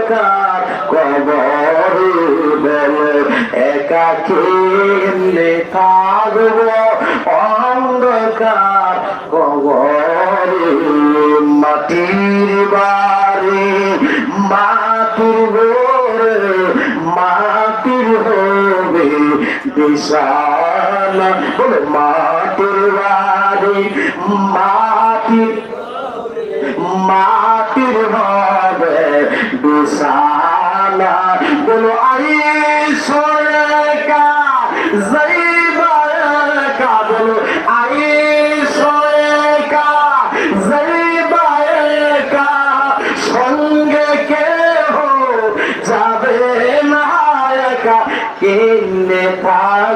অন্ধকার কবরে বলে একা কেমনে থাকব অন্ধকার কবরে মাটির বাড়ি মাটির ঘরে মাটির হবে বিশাল বলে মাটির বাড়ি মাটির মাটির হবে বিশালা বলো আই সরেকা জৈবায়কা বলো আই সরেকা জৈবায়কা সঙ্গে কেহ যাবে না একা কেনে থাক